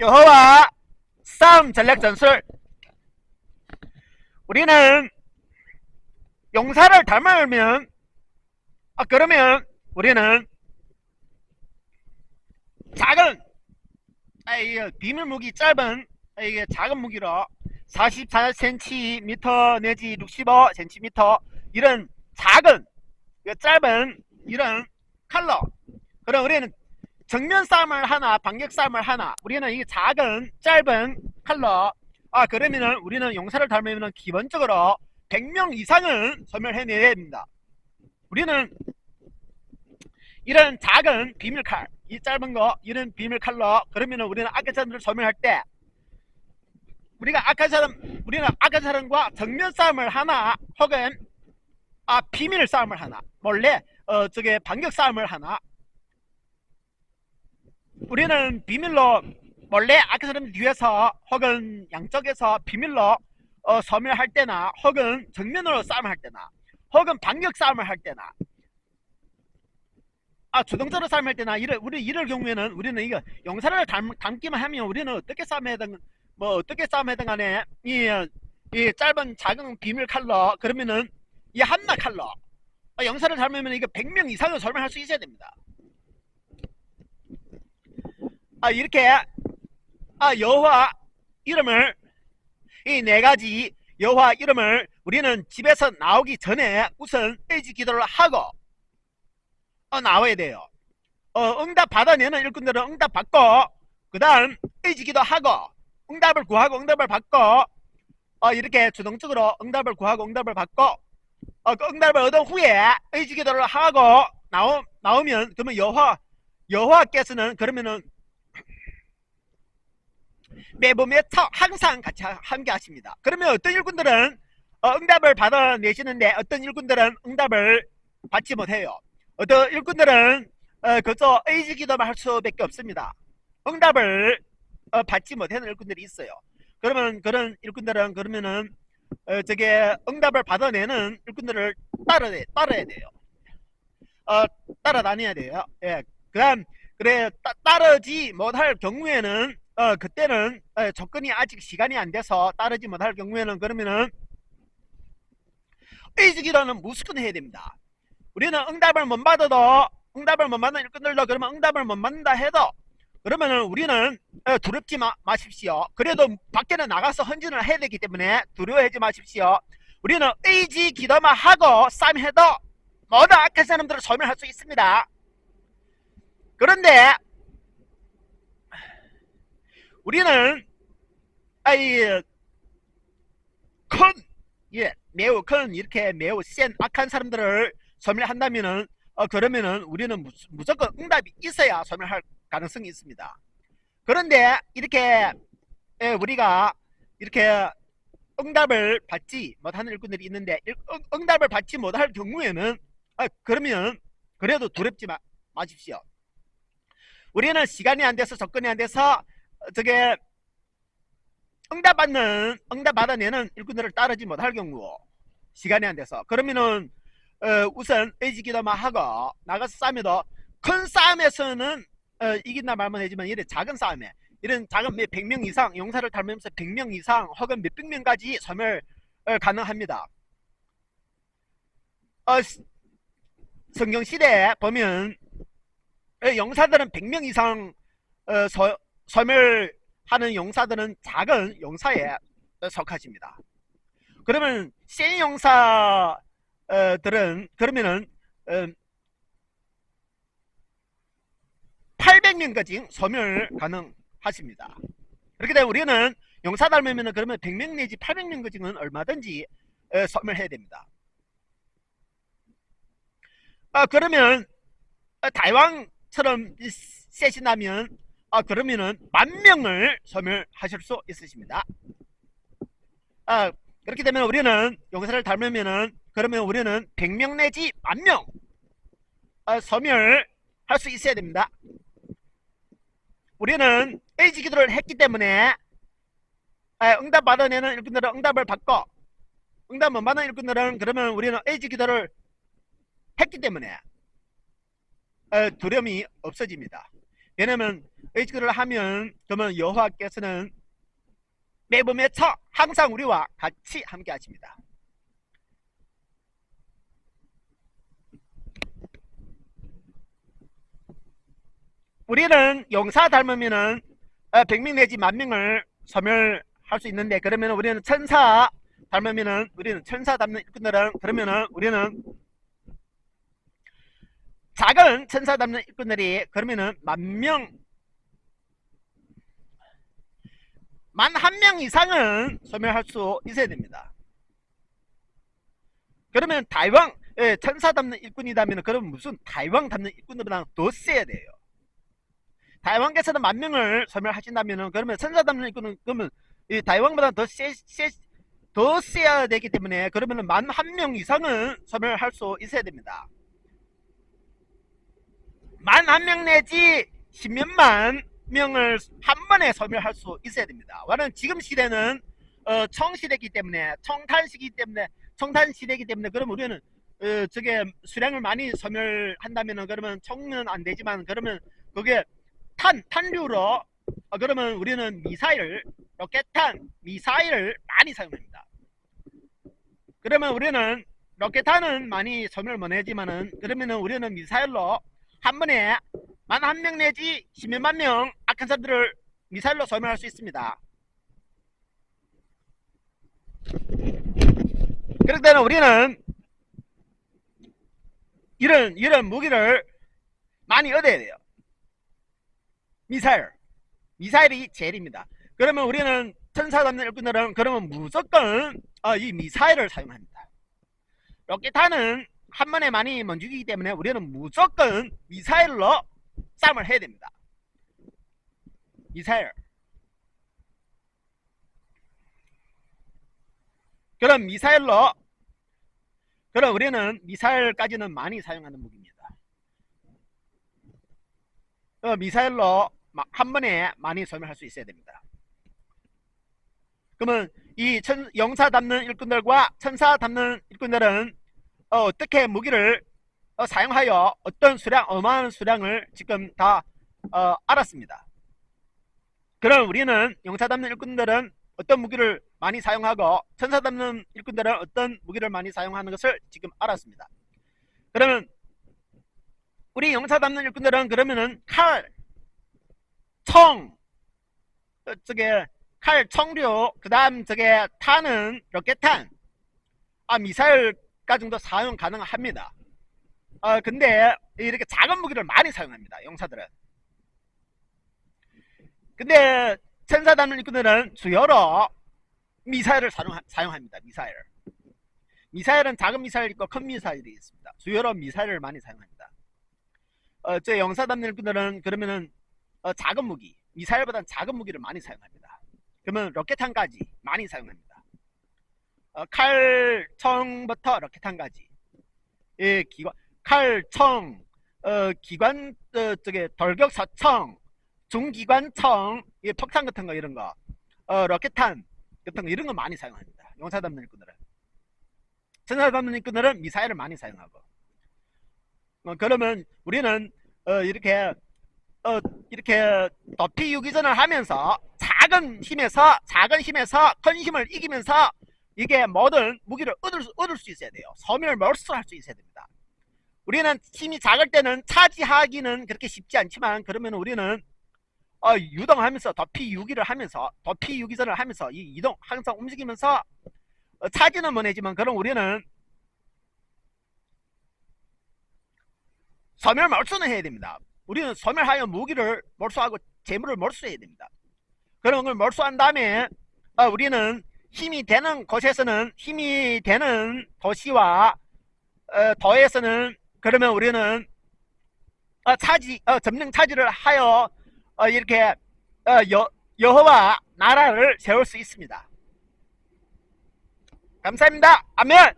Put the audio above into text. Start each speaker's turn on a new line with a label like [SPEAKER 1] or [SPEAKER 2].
[SPEAKER 1] 여호와 싸움 전략 전술. 우리는 용사를 닮으면 그러면 우리는 작은 비밀 무기 짧은 이게 작은 무기로 44cm 내지 65cm 이런 작은 짧은 이런 칼로. 그럼 우리는 정면 싸움을 하나 반격 싸움을 하나. 우리는 이 작은 짧은 칼로 그러면은 우리는 용사를 닮으면 기본적으로 100명 이상은 소멸해내야 됩니다. 우리는 이런 작은 비밀칼, 이 짧은 거 이런 비밀칼로 그러면은 우리는 아카사람들을 소멸할 때 우리는 아카사람과 정면 싸움을 하나 혹은 비밀 싸움을 하나 몰래 반격 싸움을 하나. 우리는 비밀로 몰래 아카사람 뒤에서 혹은 양쪽에서 비밀로 소멸할 때나 혹은 정면으로 싸움을 할 때나 혹은 반격 싸움을 할 때나 주동적으로 싸움할 때나 이럴 경우에는 우리는 이거 용사를 닮기만 하면 우리는 어떻게 싸움하든 어떻게 싸움하든 간에 이 짧은 작은 비밀 칼로 그러면은 이 한나 칼로 용사를 닮으면 이거 100명 이상을 소멸할 수 있어야 됩니다. 이렇게 여호와 이름을 이 네 가지 여호와 이름을 우리는 집에서 나오기 전에 우선 의지 기도를 하고 나와야 돼요. 응답 받아내는 일꾼들은 응답 받고 그 다음 의지 기도하고 응답을 구하고 응답을 받고 이렇게 주동적으로 응답을 구하고 응답을 받고 그 응답을 얻은 후에 의지 기도를 하고 나오면 그러면 여호와께서는 그러면은 매번 매차 항상 같이 함께 하십니다. 그러면 어떤 일꾼들은 응답을 받아내시는데 어떤 일꾼들은 응답을 받지 못해요. 어떤 일꾼들은 그저 의지 기도만 할 수밖에 없습니다. 응답을 받지 못하는 일꾼들이 있어요. 그러면 그런 일꾼들은 그러면은 저게 응답을 받아내는 일꾼들을 따라야 돼요. 따라다녀야 돼요. 예. 그다음 따르지 못할 경우에는 그때는 조건이 아직 시간이 안 돼서 따르지 못할 경우에는 그러면은 의지 기도는 무조건 해야 됩니다. 우리는 응답을 못 받아도 응답을 못 받는 일꾼들도 그러면 응답을 못 받는다 해도 그러면은 우리는 두렵지 마십시오. 그래도 밖에는 나가서 헌진을 해야 되기 때문에 두려워하지 마십시오. 우리는 의지 기도만 하고 싸움해도 모든 악한 사람들을 소멸할 수 있습니다. 그런데 우리는 매우 큰 이렇게 매우 센 악한 사람들을 소멸한다면은 그러면은 우리는 무조건 응답이 있어야 소멸할 가능성이 있습니다. 그런데 이렇게 우리가 이렇게 응답을 받지 못하는 일꾼들이 있는데 응답을 받지 못할 경우에는 그러면 그래도 두렵지 마십시오. 우리는 시간이 안 돼서 조건이 안 돼서 저게 응답 받아내는 일꾼들을 따르지 못할 경우 시간이 안 돼서 그러면은 우선 의지 기도만 하고 나가서 싸움에도 큰 싸움에서는 이긴다 말만 하지만 이런 작은 싸움에 이런 작은 100명 이상 용사를 닮으면서 100명 이상 혹은 몇백 명까지 소멸 가능합니다. 성경시대에 보면 용사들은 100명 이상 소멸하는 용사들은 작은 용사에 속하십니다. 그러면 센 용사들은 그러면은 800명까지 소멸 가능하십니다. 그렇게 되면 우리는 용사 닮으면 그러면 100명 내지 800명까지는 얼마든지 소멸해야 됩니다. 그러면 다이왕처럼 세신다면 그러면은 10,000명을 소멸하실 수 있으십니다. 그렇게 되면 우리는 용사를 닮으면은 그러면 우리는 100명 내지 10,000명 소멸할 수 있어야 됩니다. 우리는 의지 기도를 했기 때문에 응답 받아내는 일꾼들은 응답을 받고 응답 못 받는 일꾼들은 그러면 우리는 의지 기도를 했기 때문에 두려움이 없어집니다. 왜냐면 의식을 하면 그러면 여호와께서는 매번매처 항상 우리와 같이 함께 하십니다. 우리는 용사 닮으면은 100명 내지 10,000명을 소멸할 수 있는데, 그러면 우리는 천사 닮으면은, 우리는 천사 닮는 일꾼들은, 그러면은 우리는 작은 천사 닮는 일꾼들이 그러면은 10,000명, 10,000명 이상은 소멸할 수 있어야 됩니다. 그러면 다이왕, 천사 닮는 일꾼이다면 그러면 무슨 다이왕 닮는 일꾼들보다 더 세야 돼요. 다이왕께서는 10,000명을 소멸하신다면 그러면 천사 닮는 일꾼은 그러면 이 다이왕보다 더 세야 되기 때문에 그러면 11,000명 이상은 소멸할 수 있어야 됩니다. 11,000명 내지 10몇만 명을 한 번에 소멸할 수 있어야 됩니다. 와는 지금 시대는 청시대이기 때문에, 청탄시대이기 때문에 그러면 우리는 저게 수량을 많이 소멸한다면은 그러면 총은 안 되지만 그러면 그게 탄류로 그러면 우리는 미사일, 로켓탄, 미사일을 많이 사용합니다. 그러면 우리는 로켓탄은 많이 소멸 못하지만은 그러면은 우리는 미사일로 한 번에 11,000명 내지 10몇만 명 악한 사람들을 미사일로 소멸할 수 있습니다. 그럴 때는 우리는 이런 무기를 많이 얻어야 돼요. 미사일이 제일입니다. 그러면 우리는 천사 닮는 일꾼들은 그러면 무조건 이 미사일을 사용합니다. 로켓탄은 한 번에 많이 못 죽이기 때문에 우리는 무조건 미사일로 싸움을 해야 됩니다. 미사일. 그럼 우리는 미사일까지는 많이 사용하는 무기입니다. 미사일로 한 번에 많이 소멸할 수 있어야 됩니다. 그러면 이 용사 닮는 일꾼들과 천사 닮는 일꾼들은 어떻게 무기를 사용하여 어떤 수량, 어마어마한 수량을 지금 다 알았습니다. 그럼 우리는 용사 닮는 일꾼들은 어떤 무기를 많이 사용하고 천사 닮는 일꾼들은 어떤 무기를 많이 사용하는 것을 지금 알았습니다. 그러면 우리 용사 닮는 일꾼들은 그러면은 칼, 총, 저게 칼, 총류, 그 다음 저게 탄은 로켓탄, 미사일까지 정도 사용 가능합니다. 근데 이렇게 작은 무기를 많이 사용합니다. 용사들은. 근데 천사 닮는 일꾼들은 주요로 미사일을 사용합니다. 미사일은 작은 미사일이 있고 큰 미사일이 있습니다. 주요로 미사일을 많이 사용합니다. 저 용사 닮는 일꾼들은 그러면은 작은 무기, 미사일보다는 작은 무기를 많이 사용합니다. 그러면 로켓탄까지 많이 사용합니다. 칼, 총부터 로켓탄까지. 예, 칼, 총, 기관, 저게 돌격소총, 중기관총, 예, 폭탄 같은 거 이런 거, 로켓탄 같은 거 이런 거 많이 사용합니다. 용사 닮는 일꾼들은. 천사 닮는 일꾼들은 미사일을 많이 사용하고. 그러면 우리는 이렇게 도피 유기전을 하면서 작은 힘에서 큰 힘을 이기면서 이게 모든 무기를 얻을 수 있어야 돼요. 소멸 몰수할 수 있어야 됩니다. 우리는 힘이 작을 때는 차지하기는 그렇게 쉽지 않지만 그러면 우리는 유동하면서 도피 유기전을 하면서 이 이동 항상 움직이면서 차지는 못하지만 그럼 우리는 소멸 몰수는 해야 됩니다. 우리는 소멸하여 무기를 몰수하고 재물을 몰수해야 됩니다. 그런 걸 몰수한 다음에 우리는 힘이 되는 곳에서는, 힘이 되는 도시와 도에서는 그러면 우리는 점령 차지를 하여 이렇게 여호와 나라를 세울 수 있습니다. 감사합니다. 아멘.